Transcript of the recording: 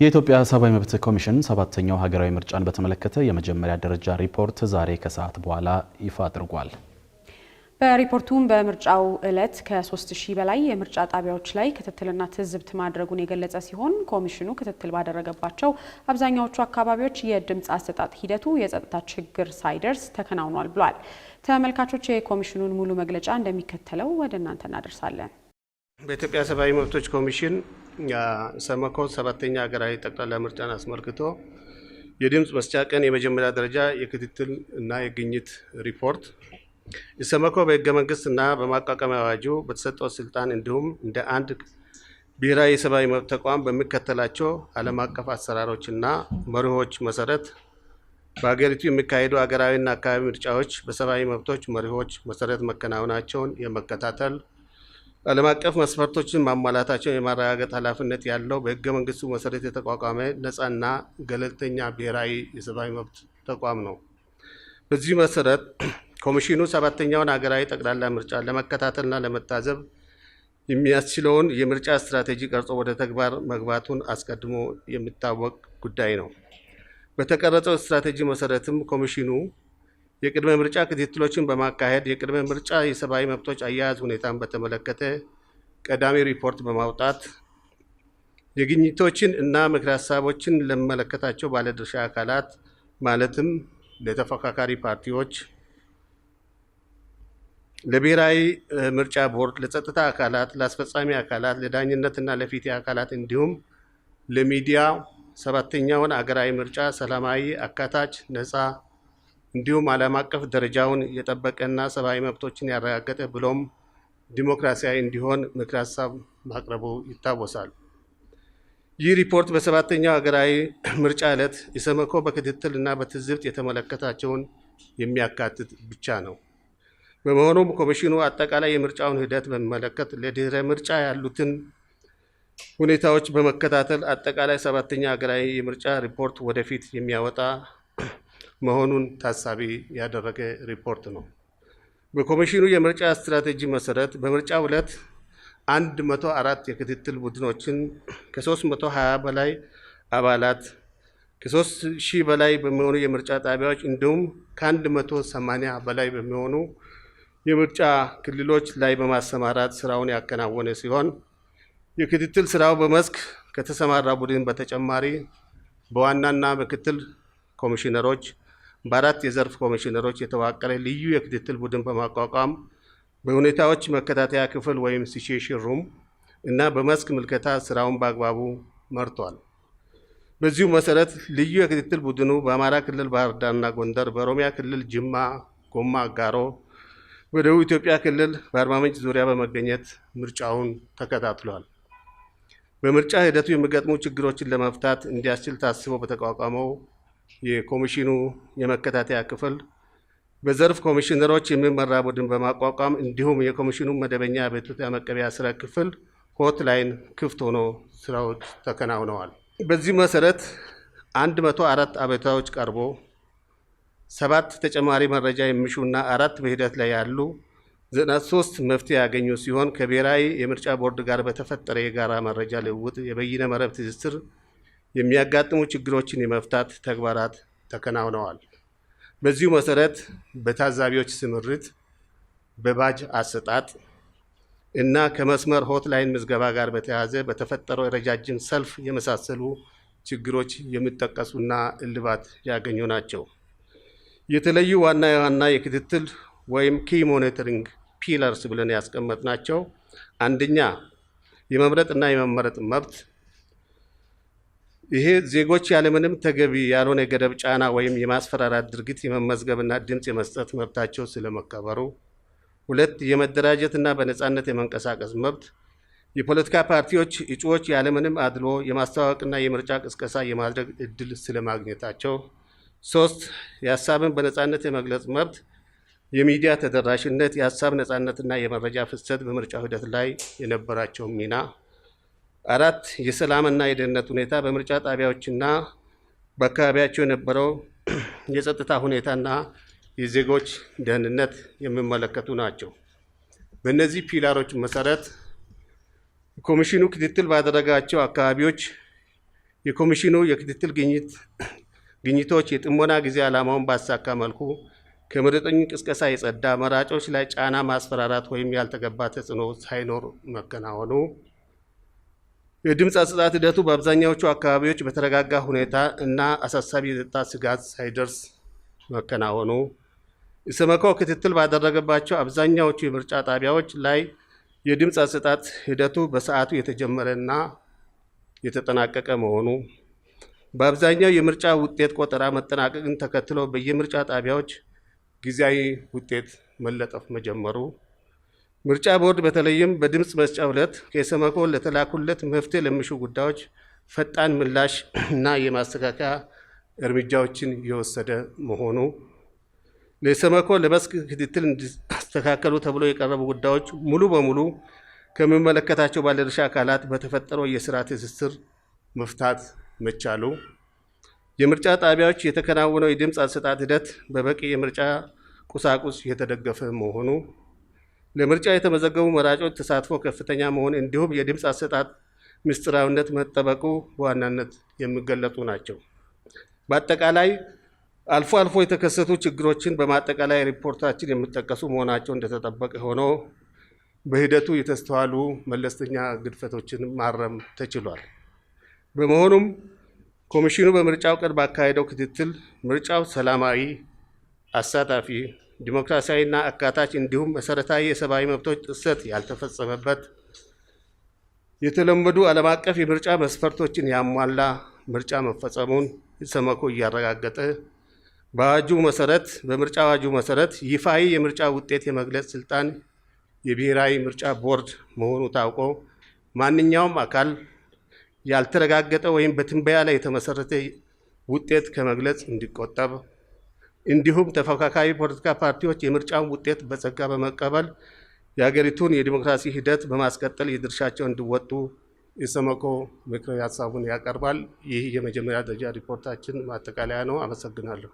የኢትዮጵያ ሰብአዊ መብት ኮሚሽን ሰባተኛው ሀገራዊ ምርጫን በተመለከተ የመጀመሪያ ደረጃ ሪፖርት ዛሬ ከሰዓት በኋላ ይፋ አድርጓል። በሪፖርቱም በምርጫው ዕለት ከ3000 በላይ የምርጫ ጣቢያዎች ላይ ክትትልና ትዝብት ማድረጉን የገለጸ ሲሆን ኮሚሽኑ ክትትል ባደረገባቸው አብዛኛዎቹ አካባቢዎች የድምጽ አሰጣጥ ሂደቱ የጸጥታ ችግር ሳይደርስ ተከናውኗል ብሏል። ተመልካቾች የኮሚሽኑን ሙሉ መግለጫ እንደሚከተለው ወደ እናንተ እናደርሳለን። በኢትዮጵያ ሰብአዊ መብቶች ኮሚሽን ሰመኮ ሰባተኛ ሀገራዊ ጠቅላላ ምርጫን አስመልክቶ የድምጽ መስጫ ቀን የመጀመሪያ ደረጃ የክትትል እና የግኝት ሪፖርት የሰመኮ በሕገ መንግስት እና በማቋቋሚያ አዋጁ በተሰጠው ስልጣን እንዲሁም እንደ አንድ ብሔራዊ የሰብአዊ መብት ተቋም በሚከተላቸው ዓለም አቀፍ አሰራሮች እና መርሆች መሰረት በሀገሪቱ የሚካሄዱ ሀገራዊና አካባቢ ምርጫዎች በሰብአዊ መብቶች መርሆች መሰረት መከናወናቸውን የመከታተል ዓለም አቀፍ መስፈርቶችን ማሟላታቸውን የማረጋገጥ ኃላፊነት ያለው በሕገ መንግስቱ መሰረት የተቋቋመ ነፃና ገለልተኛ ብሔራዊ የሰብአዊ መብት ተቋም ነው። በዚህ መሰረት ኮሚሽኑ ሰባተኛውን ሀገራዊ ጠቅላላ ምርጫ ለመከታተልና ለመታዘብ የሚያስችለውን የምርጫ ስትራቴጂ ቀርጾ ወደ ተግባር መግባቱን አስቀድሞ የሚታወቅ ጉዳይ ነው። በተቀረጸው ስትራቴጂ መሰረትም ኮሚሽኑ የቅድመ ምርጫ ክትትሎችን በማካሄድ የቅድመ ምርጫ የሰብአዊ መብቶች አያያዝ ሁኔታን በተመለከተ ቀዳሚ ሪፖርት በማውጣት የግኝቶችን እና ምክረ ሀሳቦችን ለሚመለከታቸው ባለድርሻ አካላት ማለትም ለተፎካካሪ ፓርቲዎች፣ ለብሔራዊ ምርጫ ቦርድ፣ ለጸጥታ አካላት፣ ለአስፈጻሚ አካላት፣ ለዳኝነትና ለፍትህ አካላት እንዲሁም ለሚዲያ ሰባተኛውን ሀገራዊ ምርጫ ሰላማዊ፣ አካታች፣ ነፃ እንዲሁም ዓለም አቀፍ ደረጃውን የጠበቀና ሰብአዊ መብቶችን ያረጋገጠ ብሎም ዲሞክራሲያዊ እንዲሆን ምክረ ሀሳብ ማቅረቡ ይታወሳል። ይህ ሪፖርት በሰባተኛው ሀገራዊ ምርጫ ዕለት የሰመኮ በክትትል እና በትዝብት የተመለከታቸውን የሚያካትት ብቻ ነው። በመሆኑም ኮሚሽኑ አጠቃላይ የምርጫውን ሂደት በሚመለከት ለድህረ ምርጫ ያሉትን ሁኔታዎች በመከታተል አጠቃላይ ሰባተኛ ሀገራዊ የምርጫ ሪፖርት ወደፊት የሚያወጣ መሆኑን ታሳቢ ያደረገ ሪፖርት ነው። በኮሚሽኑ የምርጫ ስትራቴጂ መሰረት በምርጫው ዕለት 104 የክትትል ቡድኖችን ከ320 በላይ አባላት ከ3000 በላይ በሚሆኑ የምርጫ ጣቢያዎች እንዲሁም ከ180 በላይ በሚሆኑ የምርጫ ክልሎች ላይ በማሰማራት ስራውን ያከናወነ ሲሆን የክትትል ስራው በመስክ ከተሰማራ ቡድን በተጨማሪ በዋናና ምክትል ኮሚሽነሮች በአራት የዘርፍ ኮሚሽነሮች የተዋቀረ ልዩ የክትትል ቡድን በማቋቋም በሁኔታዎች መከታተያ ክፍል ወይም ሲቹዌሽን ሩም እና በመስክ ምልከታ ስራውን በአግባቡ መርቷል። በዚሁ መሰረት ልዩ የክትትል ቡድኑ በአማራ ክልል ባህር ዳርና ጎንደር፣ በኦሮሚያ ክልል ጅማ፣ ጎማ፣ አጋሮ፣ በደቡብ ኢትዮጵያ ክልል በአርባ ምንጭ ዙሪያ በመገኘት ምርጫውን ተከታትሏል። በምርጫ ሂደቱ የሚገጥሙ ችግሮችን ለመፍታት እንዲያስችል ታስቦ በተቋቋመው የኮሚሽኑ የመከታተያ ክፍል በዘርፍ ኮሚሽነሮች የሚመራ ቡድን በማቋቋም እንዲሁም የኮሚሽኑ መደበኛ አቤቱታ መቀበያ ስራ ክፍል ሆትላይን ክፍት ሆኖ ስራዎች ተከናውነዋል። በዚህ መሰረት 104 አቤቱታዎች ቀርቦ 7 ተጨማሪ መረጃ የሚሹና 4 በሂደት ላይ ያሉ 93 መፍትሄ ያገኙ ሲሆን ከብሔራዊ የምርጫ ቦርድ ጋር በተፈጠረ የጋራ መረጃ ልውውጥ የበይነ መረብ ትስስር የሚያጋጥሙ ችግሮችን የመፍታት ተግባራት ተከናውነዋል። በዚሁ መሰረት በታዛቢዎች ስምሪት፣ በባጅ አሰጣጥ እና ከመስመር ሆትላይን ምዝገባ ጋር በተያያዘ በተፈጠረው ረጃጅም ሰልፍ የመሳሰሉ ችግሮች የሚጠቀሱና እልባት ያገኙ ናቸው። የተለዩ ዋና የክትትል ወይም ኪ ሞኒተሪንግ ፒለርስ ብለን ያስቀመጥናቸው አንደኛ የመምረጥና የመመረጥ መብት። ይሄ ዜጎች ያለምንም ተገቢ ያልሆነ ገደብ፣ ጫና ወይም የማስፈራራት ድርጊት የመመዝገብና ድምፅ የመስጠት መብታቸው ስለመከበሩ። 2 የመደራጀትና በነፃነት የመንቀሳቀስ መብት። የፖለቲካ ፓርቲዎች እጩዎች ያለምንም አድሎ የማስተዋወቅና የምርጫ ቅስቀሳ የማድረግ እድል ስለማግኘታቸው። 3 የሀሳብን በነፃነት የመግለጽ መብት፣ የሚዲያ ተደራሽነት፣ የሀሳብ ነፃነትና የመረጃ ፍሰት በምርጫው ሂደት ላይ የነበራቸው ሚና። 4 የሰላምና የደህንነት ሁኔታ በምርጫ ጣቢያዎችና በአካባቢያቸው የነበረው የጸጥታ ሁኔታና የዜጎች ደህንነት የሚመለከቱ ናቸው። በእነዚህ ፒላሮች መሰረት ኮሚሽኑ ክትትል ባደረጋቸው አካባቢዎች የኮሚሽኑ የክትትል ግኝቶች የጥሞና ጊዜ ዓላማውን ባሳካ መልኩ ከምረጡኝ ቅስቀሳ የጸዳ፣ መራጮች ላይ ጫና፣ ማስፈራራት ወይም ያልተገባ ተጽዕኖ ሳይኖር መከናወኑ፣ የድምፅ አሰጣጥ ሂደቱ በአብዛኛዎቹ አካባቢዎች በተረጋጋ ሁኔታ እና አሳሳቢ የጸጥታ ስጋት ሳይደርስ መከናወኑ፣ ኢሰመኮ ክትትል ባደረገባቸው አብዛኛዎቹ የምርጫ ጣቢያዎች ላይ የድምፅ አሰጣጥ ሂደቱ በሰዓቱ የተጀመረና የተጠናቀቀ መሆኑ፣ በአብዛኛው የምርጫ ውጤት ቆጠራ መጠናቀቅን ተከትሎ በየምርጫ ጣቢያዎች ጊዜያዊ ውጤት መለጠፍ መጀመሩ፣ ምርጫ ቦርድ በተለይም በድምፅ መስጫ ዕለት ከኢሰመኮ ለተላኩለት መፍትሄ ለሚሹ ጉዳዮች ፈጣን ምላሽ እና የማስተካከያ እርምጃዎችን የወሰደ መሆኑ፣ ለኢሰመኮ ለመስክ ክትትል እንዲስተካከሉ ተብሎ የቀረቡ ጉዳዮች ሙሉ በሙሉ ከሚመለከታቸው ባለድርሻ አካላት በተፈጠረው የስራ ትስስር መፍታት መቻሉ፣ የምርጫ ጣቢያዎች የተከናወነው የድምፅ አሰጣጥ ሂደት በበቂ የምርጫ ቁሳቁስ የተደገፈ መሆኑ፣ ለምርጫ የተመዘገቡ መራጮች ተሳትፎ ከፍተኛ መሆን እንዲሁም የድምፅ አሰጣጥ ምስጢራዊነት መጠበቁ በዋናነት የሚገለጡ ናቸው። በአጠቃላይ አልፎ አልፎ የተከሰቱ ችግሮችን በማጠቃላይ ሪፖርታችን የሚጠቀሱ መሆናቸው እንደተጠበቀ ሆኖ በሂደቱ የተስተዋሉ መለስተኛ ግድፈቶችን ማረም ተችሏል። በመሆኑም ኮሚሽኑ በምርጫው ቀን ባካሄደው ክትትል ምርጫው ሰላማዊ፣ አሳታፊ፣ ዲሞክራሲያዊና አካታች እንዲሁም መሰረታዊ የሰብአዊ መብቶች ጥሰት ያልተፈጸመበት የተለመዱ ዓለም አቀፍ የምርጫ መስፈርቶችን ያሟላ ምርጫ መፈጸሙን ኢሰመኮ እያረጋገጠ በምርጫ አዋጁ መሰረት ይፋዊ የምርጫ ውጤት የመግለጽ ስልጣን የብሔራዊ ምርጫ ቦርድ መሆኑ ታውቆ ማንኛውም አካል ያልተረጋገጠ ወይም በትንበያ ላይ የተመሰረተ ውጤት ከመግለጽ እንዲቆጠብ እንዲሁም ተፎካካሪ ፖለቲካ ፓርቲዎች የምርጫውን ውጤት በጸጋ በመቀበል የሀገሪቱን የዲሞክራሲ ሂደት በማስቀጠል የድርሻቸውን እንዲወጡ ኢሰመኮ ምክረ ሀሳቡን ያቀርባል። ይህ የመጀመሪያ ደረጃ ሪፖርታችን ማጠቃለያ ነው። አመሰግናለሁ።